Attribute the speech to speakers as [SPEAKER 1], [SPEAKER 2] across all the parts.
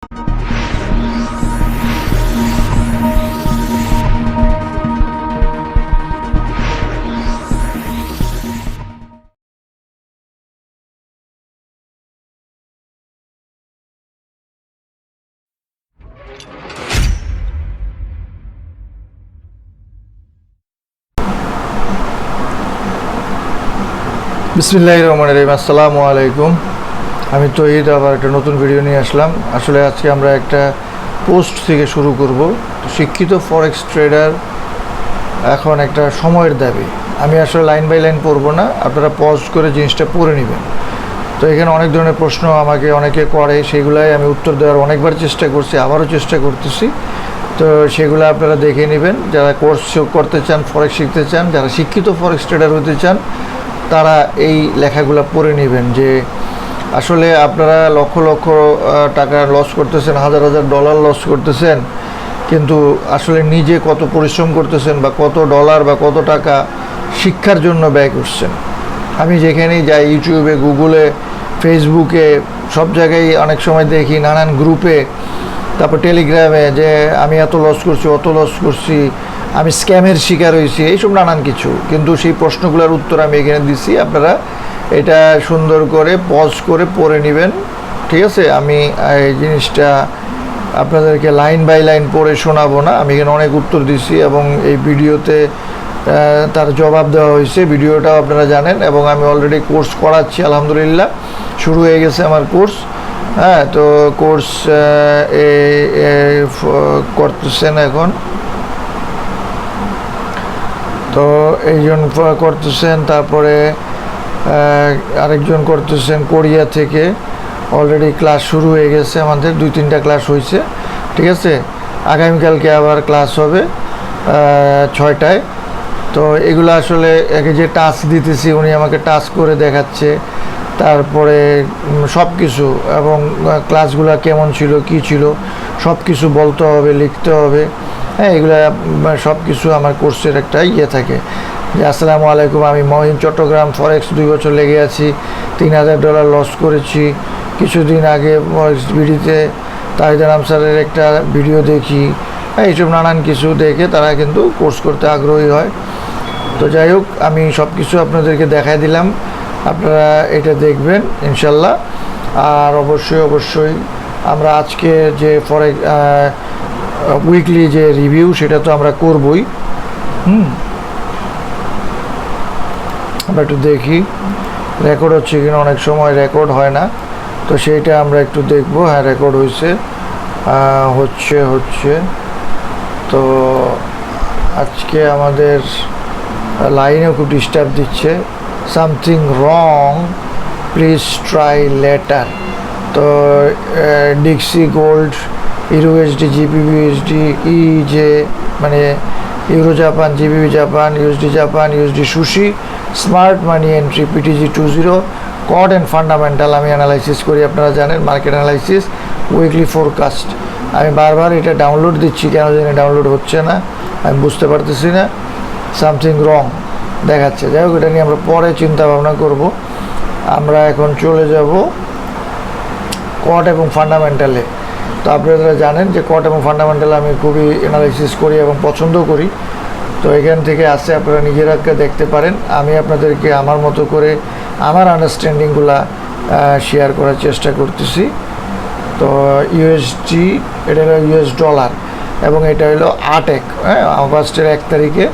[SPEAKER 1] বিসমিল্লাহির রহমানির রহিম। আসসালামু আলাইকুম। আমি তৌহিদ আবার একটা নতুন ভিডিও নিয়ে আসলাম। আসলে আজকে আমরা একটা পোস্ট থেকে শুরু করব। শিক্ষিত ফরেক্স ট্রেডার এখন একটা সময়ের দাবি। আমি আসলে লাইন বাই লাইন পড়বো না, আপনারা পজ করে জিনিসটা পড়ে নেবেন। তো এখানে অনেক ধরনের প্রশ্ন আমাকে অনেকে করে, সেগুলাই আমি উত্তর দেওয়ার অনেকবার চেষ্টা করছি, আবারও চেষ্টা করতেছি। তো সেগুলো আপনারা দেখে নেবেন। যারা কোর্স করতে চান, ফরেক্স শিখতে চান, যারা শিক্ষিত ফরেক্স ট্রেডার হতে চান, তারা এই লেখাগুলো পড়ে নেবেন যে আসলে আপনারা লক্ষ লক্ষ টাকা লস করতেছেন, হাজার হাজার ডলার লস করতেছেন, কিন্তু আসলে নিজে কত পরিশ্রম করতেছেন বা কত ডলার বা কত টাকা শিক্ষার জন্য ব্যয় করছেন। আমি যেখানেই যাই, ইউটিউবে, গুগলে, ফেসবুকে, সব জায়গায় অনেক সময় দেখি, নানান গ্রুপে, তারপর টেলিগ্রামে, যে আমি এত লস করছি, অত লস করছি, আমি স্ক্যামের শিকার হয়েছি, এইসব নানান কিছু। কিন্তু সেই প্রশ্নগুলোর উত্তর আমি এখানে দিচ্ছি। আপনারা এটা সুন্দর করে পজ করে পড়ে নেবেন, ঠিক আছে? আমি এই জিনিসটা আপনাদেরকে লাইন বাই লাইন পড়ে শোনাবো না। আমি এখানে অনেক উত্তর দিচ্ছি এবং এই ভিডিওতে তার জবাব দেওয়া হয়েছে, ভিডিওটাও আপনারা জানেন। এবং আমি অলরেডি কোর্স করাচ্ছি, আলহামদুলিল্লাহ শুরু হয়ে গেছে আমার কোর্স। হ্যাঁ, তো কোর্স করতেছেন এখন, তো এইজন করতেছেন, তারপরে আরেকজন করতেছেন কোরিয়া থেকে। অলরেডি ক্লাস শুরু হয়ে গেছে, আমাদের 2-3টা ক্লাস হয়েছে, ঠিক আছে? আগামীকালকে আবার ক্লাস হবে 6টায়। তো এগুলো আসলে একে যে টাস্ক দিতেছি, উনি আমাকে টাস্ক করে দেখাচ্ছে, তারপরে সব কিছু, এবং ক্লাসগুলো কেমন ছিল, কি ছিল, সব কিছু বলতে হবে, লিখতে হবে। হ্যাঁ, এগুলো সব কিছু আমার কোর্সের একটা ইয়ে থাকে যে আসসালামু আলাইকুম, আমি মহিন চট্টগ্রাম ফরেক্স 2 বছর লেগে আছি, 3000 ডলার লস করেছি। কিছুদিন আগে ফরেক্স ভিডিওতে তাহিদ স্যারের একটা ভিডিও দেখি। হ্যাঁ, এইসব নানান কিছু দেখে তারা কিন্তু কোর্স করতে আগ্রহী হয়। তো যাই হোক, আমি সব কিছু আপনাদেরকে দেখাই দিলাম, আপনারা এটা দেখবেন ইনশাল্লাহ। আর অবশ্যই আমরা আজকে যে ফরেক্স উইকলি যে রিভিউ, সেটা তো আমরা করবই। আমরা একটু দেখি রেকর্ড হচ্ছে কিনা। অনেক সময় রেকর্ড হয় না, তো সেইটা আমরা একটু দেখব। হ্যাঁ, রেকর্ড হচ্ছে। তো আজকে আমাদের লাইনেও খুব ডিস্টার্ব দিচ্ছে, something wrong, please try later. তো DXY gold, EURUSD, GBPUSD, EJ মানে euro Japan, GBP Japan, USD Japan, USD sushi, smart money entry, PTG 20, কড অ্যান্ড ফান্ডামেন্টাল আমি অ্যানালাইসিস করি, আপনারা জানেন, মার্কেট অ্যানালাইসিস, উইকলি ফোরকাস্ট। আমি বারবার এটা ডাউনলোড দিচ্ছি, কেন জানি ডাউনলোড হচ্ছে না, আমি বুঝতে পারতেছি না, সামথিং রং দেখাচ্ছে। যাই হোক, এটা নিয়ে আমরা পরে চিন্তা ভাবনা করব। আমরা এখন চলে যাব কড এবং ফান্ডামেন্টালে। তো আপনারা জানেন যে কট এবং ফান্ডামেন্টাল আমি খুবই অ্যানালাইসিস করি এবং পছন্দ করি। তো এখান থেকে আসে আপনারা নিজেরা দেখতে পারেন। আমি আপনাদেরকে আমার মতো করে আমার আন্ডারস্ট্যান্ডিংগুলো শেয়ার করার চেষ্টা করতেছি। তো ইউএসডি, এটা হলো US ডলার, এবং এটা হলো 8 আগস্টের 1 তারিখে।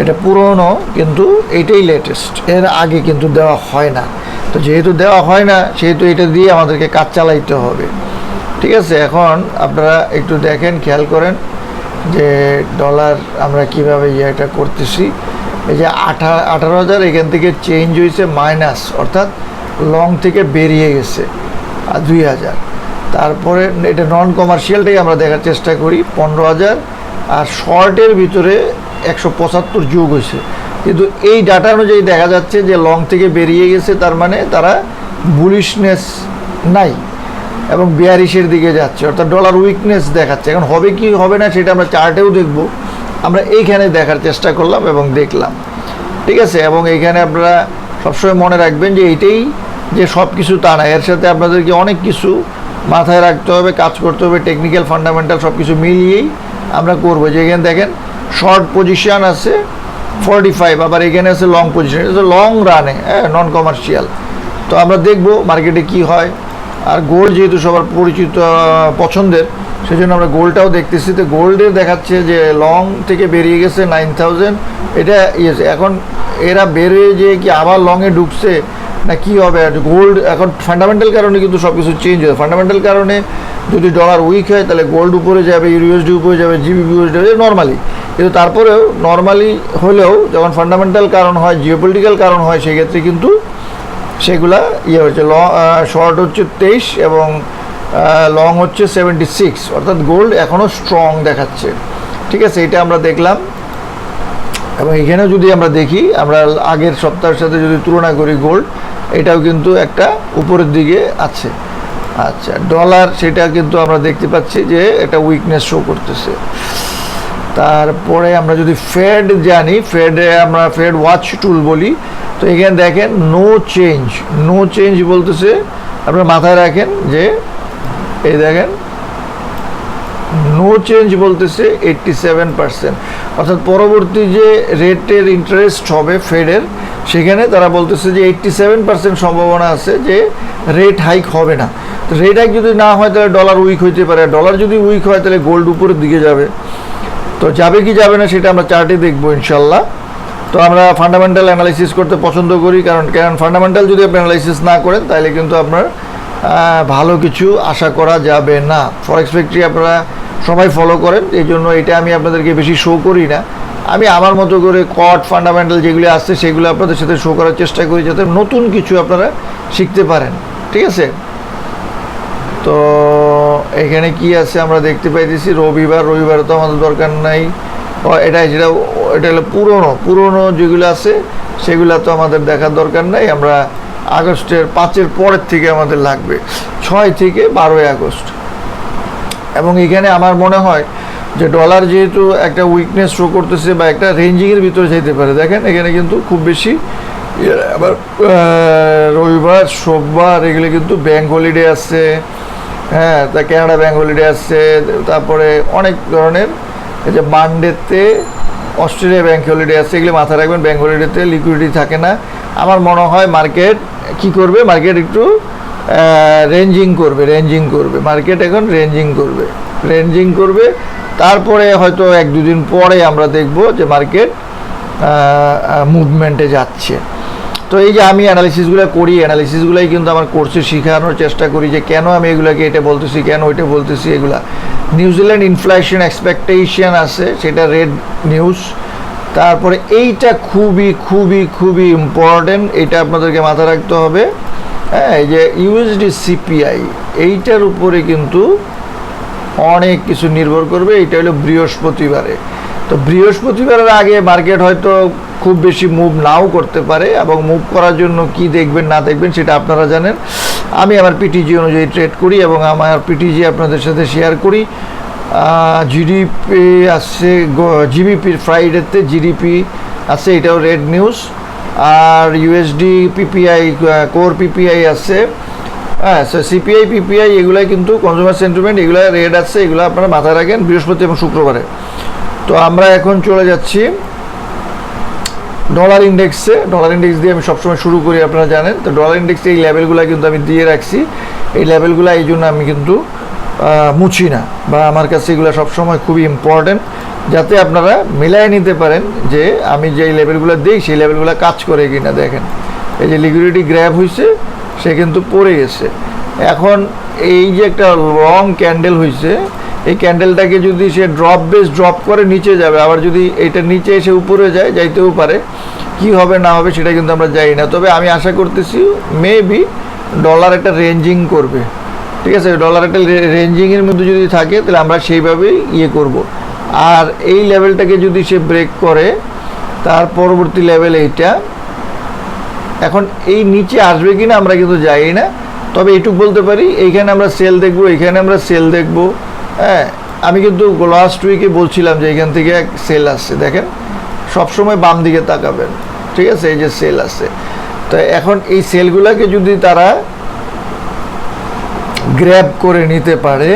[SPEAKER 1] এটা পুরনো, কিন্তু এটাই লেটেস্ট, এর আগে কিন্তু দেওয়া হয় না। তো যেহেতু দেওয়া হয় না, সেহেতু এটা দিয়ে আমাদেরকে কাজ চালাইতে হবে, ঠিক আছে? এখন আপনারা একটু দেখেন, খেয়াল করেন যে ডলার আমরা কীভাবে এটা করতেছি। এই যে 18,000 এখান থেকে চেঞ্জ হয়েছে মাইনাস, অর্থাৎ লং থেকে বেরিয়ে গেছে 2,000। তারপরে এটা নন কমার্শিয়ালটাই আমরা দেখার চেষ্টা করি, 15,000। আর শর্টের ভিতরে 175 যোগ হয়েছে, কিন্তু এই ডাটা অনুযায়ী দেখা যাচ্ছে যে লং থেকে বেরিয়ে গেছে, তার মানে তারা বুলিশনেস নাই এবং বিয়ারিশের দিকে যাচ্ছে, অর্থাৎ ডলার উইকনেস দেখাচ্ছে। এখন হবে কি হবে না সেটা আমরা চার্টেও দেখব, আমরা এইখানে দেখার চেষ্টা করলাম এবং দেখলাম, ঠিক আছে? এবং এইখানে আপনারা সবসময় মনে রাখবেন যে এইটাই যে সব কিছু তা না, এর সাথে আপনাদেরকে অনেক কিছু মাথায় রাখতে হবে, কাজ করতে হবে, টেকনিক্যাল ফান্ডামেন্টাল সব কিছু মিলিয়েই আমরা করবো। যে এখানে দেখেন শর্ট পজিশন আছে 45, আবার এখানে আছে লং পজিশন, এটা লং রানে, হ্যাঁ, নন কমার্শিয়াল। তো আমরা দেখব মার্কেটে কি হয়। আর গোল্ড যেহেতু সবার পরিচিত পছন্দের, সেই জন্য আমরা গোল্ডটাও দেখতেছি। তো গোল্ডের দেখাচ্ছে যে লং থেকে বেরিয়ে গেছে 9000, এটা ইয়েছে। এখন এরা বেরিয়ে যে কি আবার লংয়ে ঢুকছে না কি হবে, গোল্ড এখন ফান্ডামেন্টাল কারণে কিন্তু সব কিছু চেঞ্জ হয়। ফান্ডামেন্টাল কারণে যদি ডলার উইক হয় তাহলে গোল্ড উপরে যাবে, ইউরোসডি উপরে যাবে, জিবিপিউএসডি নর্মালি। কিন্তু তারপরেও নর্মালি হলেও যখন ফান্ডামেন্টাল কারণ হয়, জিওপলিটিক্যাল কারণ হয়, সেক্ষেত্রে কিন্তু সেগুলা ইয়ে হচ্ছে। শর্ট হচ্ছে 23 এবং লং হচ্ছে 76, অর্থাৎ গোল্ড এখনও স্ট্রং দেখাচ্ছে। ঠিক আছে, এটা আমরা দেখলাম। এবং এখানেও যদি আমরা দেখি, আমরা আগের সপ্তাহের সাথে যদি তুলনা করি গোল্ড, এটাও কিন্তু একটা উপরের দিকে আছে। আচ্ছা, ডলার সেটা কিন্তু আমরা দেখতে পাচ্ছি যে এটা উইকনেস শো করতেছে। তারপরে আমরা যদি ফেড জানি, ফেডে আমরা ফেড ওয়াচ টুল বলি। তো এখানে দেখেন নো চেঞ্জ, নো চেঞ্জ বলতেছে। আপনারা মাথায় রাখেন যে এই দেখেন নো চেঞ্জ বলতেছে 87%, অর্থাৎ পরবর্তী যে রেটের ইন্টারেস্ট হবে ফেডের, সেখানে তারা বলতেছে যে 87% সম্ভাবনা আছে যে রেট হাইক হবে না। তো রেট হাইক যদি না হয় তাহলে ডলার উইক হইতে পারে, ডলার যদি উইক হয় তাহলে গোল্ড উপরের দিকে যাবে। তো যাবে কি যাবে না সেটা আমরা চার্টে দেখবো ইনশাল্লাহ। তো আমরা ফান্ডামেন্টাল অ্যানালাইসিস করতে পছন্দ করি, কারণ ফান্ডামেন্টাল যদি আপনি অ্যানালাইসিস না করেন তাহলে কিন্তু আপনার ভালো কিছু আশা করা যাবে না। ফরেক্স ফ্যাক্টরি আপনারা সবাই ফলো করেন, এই জন্য এটা আমি আপনাদেরকে বেশি শো করি না। আমি আমার মতো করে কট ফান্ডামেন্টাল যেগুলো আসছে সেগুলো আপনাদের সাথে শো করার চেষ্টা করি, যাতে নতুন কিছু আপনারা শিখতে পারেন। ঠিক আছে, তো এখানে কি আছে আমরা দেখতে পাইতেছি রবিবার তো আমাদের দরকার নাই। এটা হলো পুরনো যেগুলো আছে সেগুলো তো আমাদের দেখার দরকার নাই। আমরা আগস্টের 5-এর পরের থেকে আমাদের লাগবে, 6 থেকে 12 আগস্ট। এবং এখানে আমার মনে হয় যে ডলার যেহেতু একটা উইকনেস শো করতেছে বা একটা রেঞ্জিংয়ের ভিতরে যেতে পারে। দেখেন এখানে কিন্তু খুব বেশি, আবার রবিবার সোমবার এগুলো কিন্তু ব্যাঙ্ক হলিডে আসছে, হ্যাঁ, তা কানাডা ব্যাঙ্ক হলিডে আসছে। তারপরে অনেক ধরনের, এই যে মানডেতে অস্ট্রেলিয়া ব্যাঙ্ক হলিডে আসছে, এগুলো মাথায় রাখবেন। ব্যাঙ্ক হলিডেতে লিকুইডিটি থাকে না। আমার মনে হয় মার্কেট কি করবে, মার্কেট একটু রেঞ্জিং করবে। মার্কেট এখন রেঞ্জিং করবে। তারপরে হয়তো 1-2 দিন পরে আমরা দেখব যে মার্কেট মুভমেন্টে যাচ্ছে। তো এই যে আমি অ্যানালিসিসগুলো করি, অ্যানালিসিসগুলোই কিন্তু আমার কোর্সে শেখানোর চেষ্টা করি যে কেন আমি এগুলোকে এটা বলতেছি, কেন ওইটা বলতেছি। এগুলা নিউজিল্যান্ড ইনফ্লেশন এক্সপেকটেশন আছে, সেটা রেড নিউজ। তারপরে এইটা খুবই ইম্পর্টেন্ট, এটা আপনাদেরকে মাথায় রাখতে হবে। হ্যাঁ, এই যে ইউএসডি সিপিআই, এইটার উপরে কিন্তু অনেক কিছু নির্ভর করবে। এইটা হলো বৃহস্পতিবারে। তো বৃহস্পতিবারের আগে মার্কেট হয়তো খুব বেশি মুভ নাও করতে পারে, এবং মুভ করার জন্য কি দেখবেন না দেখবেন সেটা আপনারা জানেন। আমি আমার পিটিজি অনুযায়ী ট্রেড করি এবং আমার পিটিজি আপনাদের সাথে শেয়ার করি। জিডিপি আসছে, জিবিপির ফ্রাইডেতে জিডিপি আছে, এটাও রেড নিউজ। আর ইউএসডি পিপিআই, কোর পিপিআই আছে, হ্যাঁ। সিপিআই পিপিআই এগুলাই কিন্তু কনজিউমার সেন্টিমেন্ট, এগুলো রেড আছে, এগুলো আপনারা মাথায় রাখেন বৃহস্পতি এবং শুক্রবারে। তো আমরা এখন চলে যাচ্ছি ডলার ইন্ডেক্সে। ডলার ইন্ডেক্স দিয়ে আমি সবসময় শুরু করি, আপনারা জানেন। তো ডলার ইন্ডেক্সে এই লেভেলগুলো কিন্তু আমি দিয়ে রাখছি। এই লেভেলগুলো এই জন্য আমি কিন্তু মুছি না, বা আমার কাছে এগুলো সবসময় খুবই ইম্পর্টেন্ট, যাতে আপনারা মিলাই নিতে পারেন যে আমি যে লেভেলগুলো দিই সেই লেভেলগুলো কাজ করে কিনা। দেখেন এই যে লিকুইডিটি গ্র্যাব হয়েছে, সে কিন্তু পড়ে গেছে। এখন এই যে একটা লং ক্যান্ডেল হয়েছে, এই ক্যান্ডেলটাকে যদি সে ড্রপ করে নিচে যাবে, আবার যদি এটা নিচে এসে উপরে যাইতেও পারে। কি হবে না হবে সেটা কিন্তু আমরা জানি না। তবে আমি আশা করতেছি মেবি ডলার একটা রেঞ্জিং করবে। ঠিক আছে, ডলার একটা রেঞ্জিংয়ের মধ্যে যদি থাকে তাহলে আমরা সেইভাবেই করব। আর এই লেভেলটাকে যদি সে ব্রেক করে, তার পরবর্তী লেভেল এইটা। এখন এই নিচে আসবে কিনা আমরা কিন্তু জানি না, তবে এইটুকু বলতে পারি এইখানে আমরা সেল দেখব, এইখানে আমরা সেল দেখব। হ্যাঁ, আমি কিন্তু লাস্ট উইকে বলছিলাম যে এখান থেকে সেল আসছে। দেখেন সবসময় বাম দিকে তাকাবেন, ঠিক আছে, এই যে সেল আসছে। তো এখন এই সেলগুলোকে যদি তারা গ্র্যাব করে নিতে পারে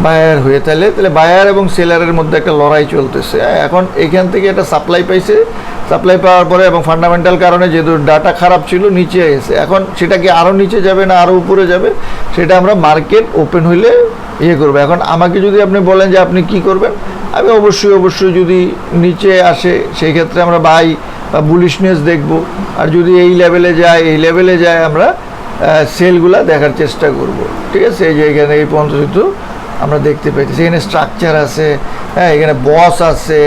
[SPEAKER 1] বায়ার হয়ে, তাহলে বায়ার এবং সেলারের মধ্যে একটা লড়াই চলতেছে। এখন এখান থেকে একটা সাপ্লাই পাইছে, সাপ্লাই পাওয়ার পরে এবং ফান্ডামেন্টাল কারণে যেহেতু ডাটা খারাপ ছিল নিচে গেছে, এখন সেটা কি আরও নিচে যাবে না আরও উপরে যাবে, সেটা আমরা মার্কেট ওপেন হইলে করবো। এখন আমাকে যদি আপনি বলেন যে আপনি কি করবেন, আমি অবশ্যই যদি নিচে আসে সেই ক্ষেত্রে আমরা বাই বা বুলিশনেস দেখব, আর যদি এই লেভেলে যায় আমরা সেলগুলা দেখার চেষ্টা করব। ঠিক আছে, এই যে এখানে এই পর্যন্ত কিন্তু আমরা দেখতে পাইতেছি এখানে স্ট্রাকচার আছে, এখানে বস আছে,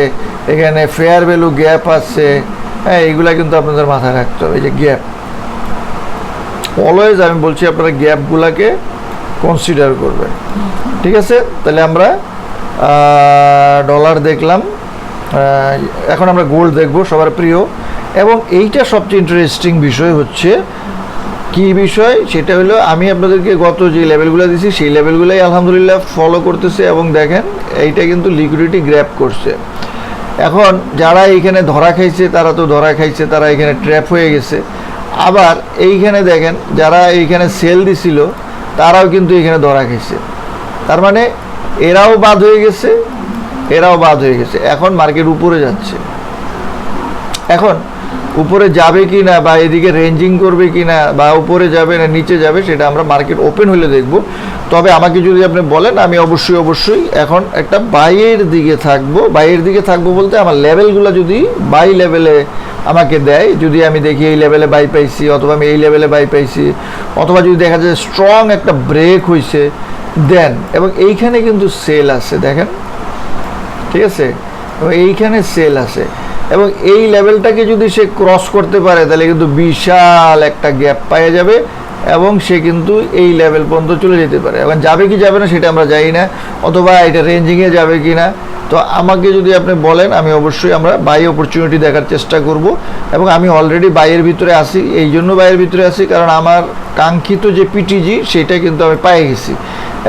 [SPEAKER 1] এখানে ফেয়ার ভ্যালু গ্যাপ আছে, এইগুলা কিন্তু আপনাদের মাথায় রাখতে হবে। এই যে গ্যাপ, অলওয়েজ আমি বলছি আপনারা গ্যাপগুলাকে কনসিডার করবেন। ঠিক আছে, তাহলে আমরা ডলার দেখলাম, এখন আমরা গোল্ড দেখব সবার প্রিয়। এবং এইটা সবচেয়ে ইন্টারেস্টিং বিষয় হচ্ছে কি বিষয়, সেটা হলো আমি আপনাদেরকে গত যে লেভেলগুলো দিয়েছি সেই লেভেলগুলোই আলহামদুলিল্লাহ ফলো করতেছে, এবং দেখেন এইটা কিন্তু লিকুইডিটি গ্র্যাব করছে। এখন যারা এইখানে ধরা খাইছে তারা তো ধরা খাইছে, তারা এখানে ট্র্যাপ হয়ে গেছে। আবার এইখানে দেখেন যারা এইখানে সেল দিছিল তারাও কিন্তু এখানে ধরা খাইছে, তার মানে এরাও বাদ হয়ে গেছে, এরাও বাদ হয়ে গেছে। এখন মার্কেট উপরে যাচ্ছে, এখন উপরে যাবে কি না বা এদিকে রেঞ্জিং করবে কি না বা উপরে যাবে না নিচে যাবে সেটা আমরা মার্কেট ওপেন হলে দেখব। তবে আমাকে যদি আপনি বলেন আমি অবশ্যই এখন একটা বাইয়ের দিকে থাকবো। বাইয়ের দিকে থাকবো বলতে আমার লেভেলগুলো যদি বাই লেভেলে আমাকে দেয়, যদি আমি দেখি এই লেভেলে বাই পাইছি অথবা আমি এই লেভেলে বাই পাইছি, অথবা যদি দেখা যায় স্ট্রং একটা ব্রেক হয়েছে দেন, এবং এইখানে কিন্তু সেল আছে দেখেন, ঠিক আছে, এবং এইখানে সেল আছে, এবং এই লেভেলটাকে যদি সে ক্রস করতে পারে তাহলে কিন্তু বিশাল একটা গ্যাপ পাওয়া যাবে, এবং সে কিন্তু এই লেভেল পর্যন্ত চলে যেতে পারে। এখন যাবে কি যাবে না সেটা আমরা জানি না, অথবা এটা রেঞ্জিংয়ে যাবে কি না। তো আমাকে যদি আপনি বলেন আমি অবশ্যই আমরা বাই অপরচুনিটি দেখার চেষ্টা করব, এবং আমি অলরেডি বাইয়ের ভিতরে আসি। এই জন্য বাইয়ের ভিতরে আসি কারণ আমার কাঙ্ক্ষিত যে পিটিজি সেটা কিন্তু আমি পেয়ে গেছি,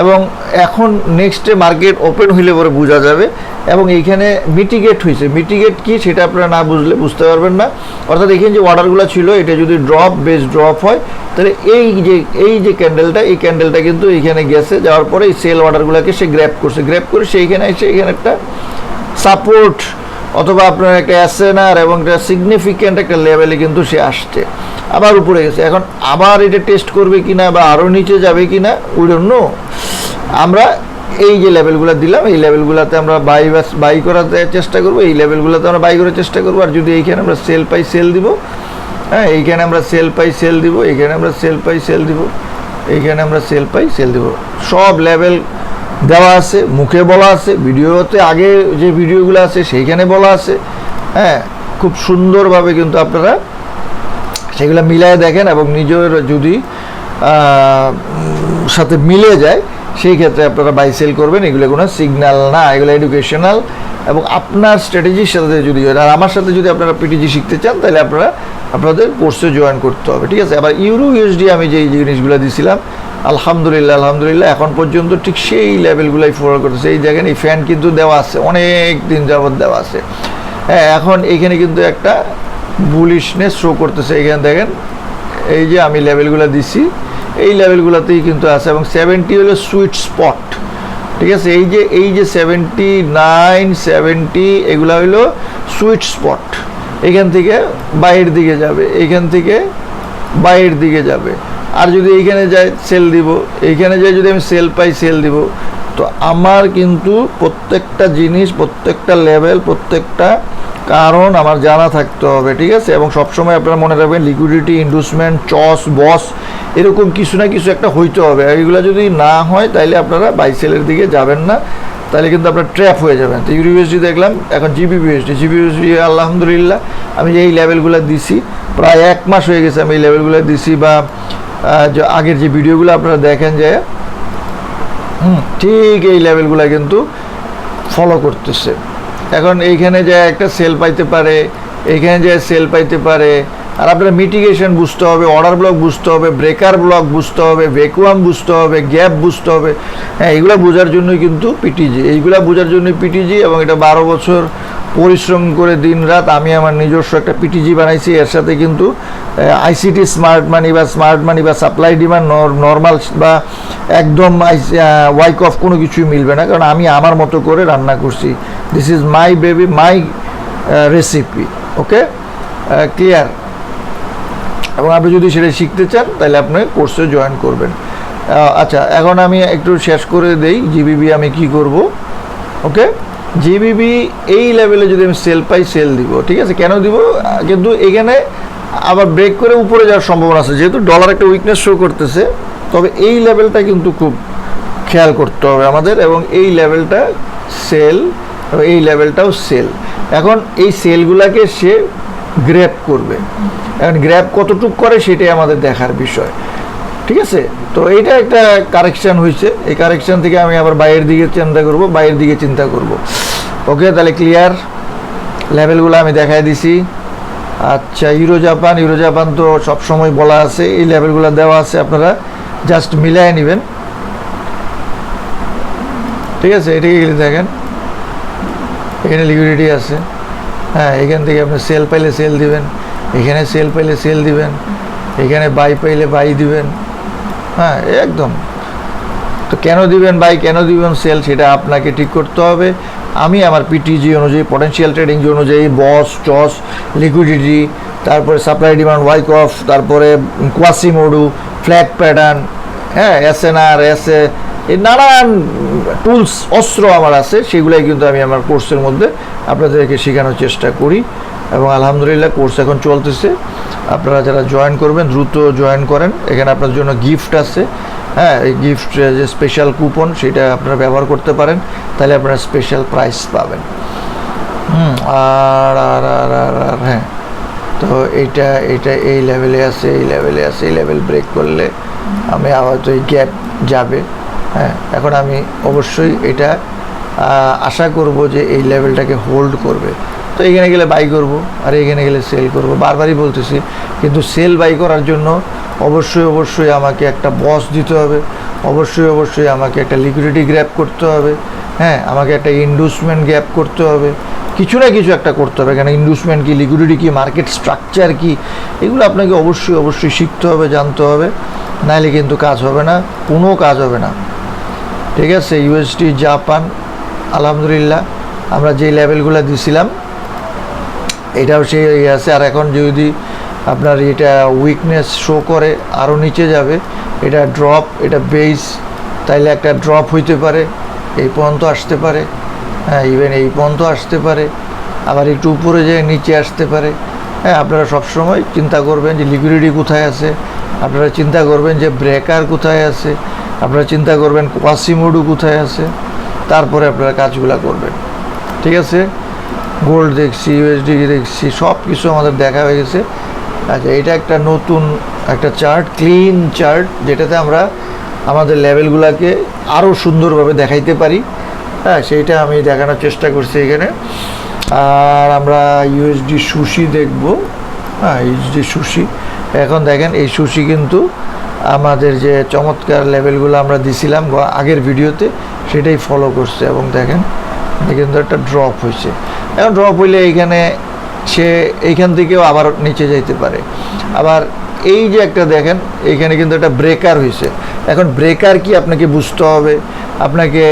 [SPEAKER 1] এবং এখন নেক্সটে মার্কেট ওপেন হইলে পরে বোঝা যাবে। এবং এইখানে মিটিগেট হয়েছে, মিটিগেট কি সেটা আপনারা না বুঝলে বুঝতে পারবেন না। অর্থাৎ এখানে যে অর্ডারগুলো ছিল এটা যদি ড্রপ হয় তাহলে এই যে ক্যান্ডেলটা, এই ক্যান্ডেলটা কিন্তু এইখানে গেছে, যাওয়ার পরে এই সেল অর্ডারগুলোকে সে গ্র্যাব করছে, গ্র্যাব করে সেইখানে এসে এখানে একটা সাপোর্ট অথবা আপনার একটা এসএনআর এবং একটা সিগনিফিক্যান্ট একটা লেভেলে কিন্তু সে আসছে, আবার উপরে গেছে। এখন আবার এটা টেস্ট করবে কিনা বা আরও নিচে যাবে কিনা উই ডোন্ট নো। আমরা এই যে লেভেলগুলো দিলাম এই লেভেলগুলোতে আমরা বাই করাতে চেষ্টা করবো, এই লেভেলগুলোতে আমরা বাই করার চেষ্টা করবো। আর যদি এইখানে আমরা সেল পাই সেল দিব, হ্যাঁ এইখানে আমরা সেল পাই সেল দিব, এইখানে আমরা সেল পাই সেল দিব, এইখানে আমরা সেল পাই সেল দিব, সব লেভেল দেওয়া আছে, মুখে বলা আছে, ভিডিওতে আগে যে ভিডিওগুলো আছে সেইখানে বলা আছে। হ্যাঁ, খুব সুন্দরভাবে কিন্তু আপনারা সেগুলো মিলায় দেখেন, এবং নিজের যদি সাথে মিলে যায় সেই ক্ষেত্রে আপনারা বাই সেল করবেন। এগুলো কোনো সিগন্যাল না, এগুলো এডুকেশনাল, এবং আপনার স্ট্র্যাটেজির সাথে যদি হয়, আর আমার সাথে যদি আপনারা পিটিজি শিখতে চান তাহলে আপনারা আপনাদের কোর্সে জয়েন করতে হবে। ঠিক আছে, আবার ইউরোইউএসডি আমি যে জিনিসগুলো দিয়েছিলাম আলহামদুলিল্লাহ এখন পর্যন্ত ঠিক সেই লেভেলগুলোই ফলো করতেছে। এই দেখেন এই ফ্যান কিন্তু দেওয়া আছে, অনেক দিন যাবৎ দেওয়া আছে। হ্যাঁ, এখন এইখানে কিন্তু একটা বুলিশনেস শো করতেছে। এখানে দেখেন এই যে আমি লেভেলগুলো দিছি এই লেভেলগুলোতেই কিন্তু আছে, এবং 70 হলো সুইট স্পট। ঠিক আছে, এই যে 79 70 এগুলো হলো সুইট স্পট। এখান থেকে বাইরের দিকে যাবে, এইখান থেকে বাইরের দিকে যাবে। আর যদি এইখানে যাই সেল দিব, এইখানে যাই যদি আমি সেল পাই সেল দিব। তো আমার কিন্তু প্রত্যেকটা জিনিস, প্রত্যেকটা লেভেল, প্রত্যেকটা কারণ আমার জানা থাকতে হবে। ঠিক আছে, এবং সবসময় আপনারা মনে রাখবেন লিকুইডিটি, ইনভেস্টমেন্ট, চস, বস এরকম কিছু না কিছু একটা হইতে হবে। আর এগুলো যদি না হয় তাহলে আপনারা বাই সেলের দিকে যাবেন না, তাহলে কিন্তু আপনার ট্র্যাপ হয়ে যাবেন। তো ইউরোইউএসডি দেখলাম, এখন জিবিপিউএসডি আলহামদুলিল্লাহ আমি যে এই লেভেলগুলো দিছি প্রায় 1 মাস হয়ে গেছে আমি এই লেভেলগুলো দিছি, বা আগের যে ভিডিওগুলো আপনারা দেখেন যে ঠিক এই লেভেলগুলো কিন্তু ফলো করতেছে। এখন এইখানে যে একটা সেল পাইতে পারে, এইখানে যে সেল পাইতে পারে। আর আপনার মিটিগেশন বুঝতে হবে, অর্ডার ব্লক বুঝতে হবে, ব্রেকার ব্লক বুঝতে হবে, ভ্যাকুয়াম বুঝতে হবে, গ্যাপ বুঝতে হবে। হ্যাঁ, এইগুলো বোঝার জন্যই কিন্তু পিটিজি, এইগুলো বোঝার জন্যই পিটিজি, এবং এটা 12 বছর পরিশ্রম করে দিনরাত আমি আমার নিজস্ব একটা পিটিজি বানাইছি, এর সাথে কিন্তু আইসিটি স্মার্ট মানি বা সাপ্লাই ডিমান্ড নর্মাল বা একদম ওয়াইক অফ কোনো কিছুই মিলবে না, কারণ আমি আমার মতো করে রান্না করছি। This is my baby, my recipe. Okay, clear? এবং আপনি যদি সেটা শিখতে চান তাহলে আপনি কোর্সে জয়েন করবেন। আচ্ছা, এখন আমি একটু শেষ করে দেই জিবিবি আমি কি করব। ওকে, জিবিবি এই লেভেলে যদি আমি সেল পাই, সেল দিব, ঠিক আছে? কেন দিব? কিন্তু এখানে আবার ব্রেক করে উপরে যাওয়ার সম্ভাবনা আছে, যেহেতু ডলার একটা উইকনেস শো করতেছে। তবে এই লেভেলটা কিন্তু খুব খেয়াল করতে হবে আমাদের, এবং এই লেভেলটা সেল, এই লেভেলটাও সেল। এখন এই সেলগুলোকে সে গ্র্যাব করবে, এখন গ্র্যাব কতটুক করে সেটাই আমাদের দেখার বিষয়, ঠিক আছে? তো এইটা একটা কারেকশান হয়েছে, এই কারেকশান থেকে আমি আবার বাইরের দিকে চিন্তা করব। ওকে, তাহলে ক্লিয়ার? লেভেলগুলো আমি দেখাই দিছি। আচ্ছা, ইউরোজাপান তো সবসময় বলা আছে, এই লেভেলগুলো দেওয়া আছে, আপনারা জাস্ট মিলাই নেবেন, ঠিক আছে? এটাকে দেখেন, এখানে লিকুইডিটি আছে। হ্যাঁ, এখান থেকে আপনি সেল পাইলে সেল দিবেন, এখানে সেল পাইলে সেল দিবেন, এখানে বাই পাইলে বাই দিবেন। হ্যাঁ, একদম। তো কেন দিবেন বাই, কেন দিবেন সেল, সেটা আপনাকে ঠিক করতে হবে। আমি আমার পিটিজি অনুযায়ী, পটেনশিয়াল ট্রেডিং অনুযায়ী, বস টস, লিকুইডিটি, তারপরে সাপ্লাই ডিমান্ড, ওয়াইক অফ, তারপরে কোয়াসিমোডু, ফ্ল্যাট প্যাটার্ন, হ্যাঁ, এসএনআর, এই নানান টুলস, অস্ত্র আমার আছে, সেগুলাই কিন্তু আমি আমার কোর্সের মধ্যে আপনাদেরকে শেখানোর চেষ্টা করি। এবং আলহামদুলিল্লাহ কোর্স এখন চলতেছে। আপনারা যারা জয়েন করবেন দ্রুত জয়েন করেন, এখানে আপনার জন্য গিফট আছে। হ্যাঁ, এই গিফট যে স্পেশাল কুপন, সেটা আপনারা ব্যবহার করতে পারেন, তাহলে আপনারা স্পেশাল প্রাইস পাবেন। আর আর আর আর আর হ্যাঁ, তো এইটা এই লেভেলে আছে, এই লেভেল ব্রেক করলে আমি হয়তো এই গ্যাপ যাবে। হ্যাঁ, এখন আমি অবশ্যই এটা আশা করব যে এই লেভেলটাকে হোল্ড করবে। তো এখানে গেলে বাই করব, আর এখানে গেলে সেল করব, বারবারই বলতেছি। কিন্তু সেল বাই করার জন্য অবশ্যই আমাকে একটা বস দিতে হবে, অবশ্যই আমাকে একটা লিকুইডিটি গ্র্যাব করতে হবে। হ্যাঁ, আমাকে একটা ইনডুসমেন্ট গ্যাপ করতে হবে, কিছু না কিছু একটা করতে হবে। কেন ইনডুসমেন্ট কি, লিকুইডিটি কি, মার্কেট স্ট্রাকচার কি, এগুলো আপনাকে অবশ্যই শিখতে হবে, জানতে হবে, নাহলে কিন্তু কাজ হবে না, কোনো কাজ হবে না, ঠিক আছে? ইউএসডি জাপান আলহামদুলিল্লাহ আমরা যে লেভেলগুলো দিছিলাম এটাও সেই আছে। আর এখন যদি আপনার এটা উইকনেস শো করে আরও নিচে যাবে, এটা ড্রপ, এটা বেস, তাইলে একটা ড্রপ হইতে পারে, এই পর্যন্ত আসতে পারে। হ্যাঁ, ইভেন এই পর্যন্ত আসতে পারে, আবার একটু উপরে যেয়ে নিচে আসতে পারে। হ্যাঁ, আপনারা সবসময় চিন্তা করবেন যে লিকুইডিটি কোথায় আছে, আপনারা চিন্তা করবেন যে ব্রেকার কোথায় আছে, আপনারা চিন্তা করবেন কোয়াসিমোডু কোথায় আছে, তারপরে আপনারা কাজগুলো করবেন, ঠিক আছে? গোল্ড দেখছি, ইউএসডি দেখছি, সব কিছু আমাদের দেখা হয়ে গেছে। আচ্ছা, এটা একটা নতুন একটা চার্ট, ক্লিন চার্ট, যেটাতে আমরা আমাদের লেভেলগুলোকে আরও সুন্দরভাবে দেখাইতে পারি। হ্যাঁ, সেইটা আমি দেখানোর চেষ্টা করছি এখানে। আর আমরা ইউএসডি সুশি দেখব। হ্যাঁ, ইউএসডি সুশি, এখন দেখেন এই সুশি কিন্তু আমাদের যে চমৎকার লেভেলগুলো আমরা দিছিলাম আগের ভিডিওতে, সেটাই ফলো করছে। এবং দেখেন কিন্তু একটা ড্রপ হয়েছে, এখন ড্রপ হইলে এইখানে সে এইখান থেকেও আবার নিচে যাইতে পারে। আবার এই যে একটা দেখেন, এইখানে কিন্তু একটা ব্রেকার হয়েছে। এখন ব্রেকার কি আপনাকে বুঝতে হবে, আপনাকে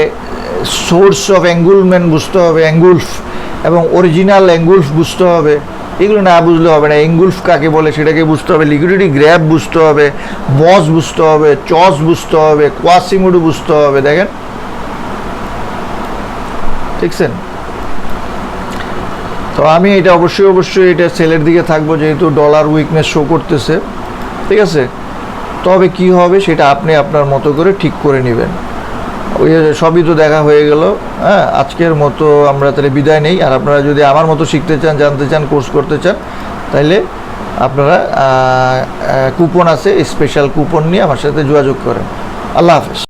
[SPEAKER 1] সোর্স অফ অ্যাঙ্গুলমেন্ট বুঝতে হবে, অ্যাঙ্গুলফ এবং অরিজিনাল অ্যাঙ্গুলফ বুঝতে হবে। এগুলো না বুঝলে হবে না। অ্যাঙ্গুলফ কাকে বলে সেটাকে বুঝতে হবে, লিকুইডিটি গ্র্যাব বুঝতে হবে, বস বুঝতে হবে, চস বুঝতে হবে, কোয়াসিমোডু বুঝতে হবে। দেখেন, দেখছেন? তো আমি এটা অবশ্যই এটা সেলের দিকে থাকবো, যেহেতু ডলার উইকনেস শো করতেছে, ঠিক আছে? তবে কি হবে সেটা আপনি আপনার মতো করে ঠিক করে নেবেন। ওই সবই তো দেখা হয়ে গেল। হ্যাঁ, আজকের মতো আমরা তাহলে বিদায় নেই। আর আপনারা যদি আমার মতো শিখতে চান, জানতে চান, কোর্স করতে চান, তাইলে আপনারা কুপন আছে, স্পেশাল কুপন নিয়ে আমার সাথে যোগাযোগ করেন। আল্লাহ হাফেজ।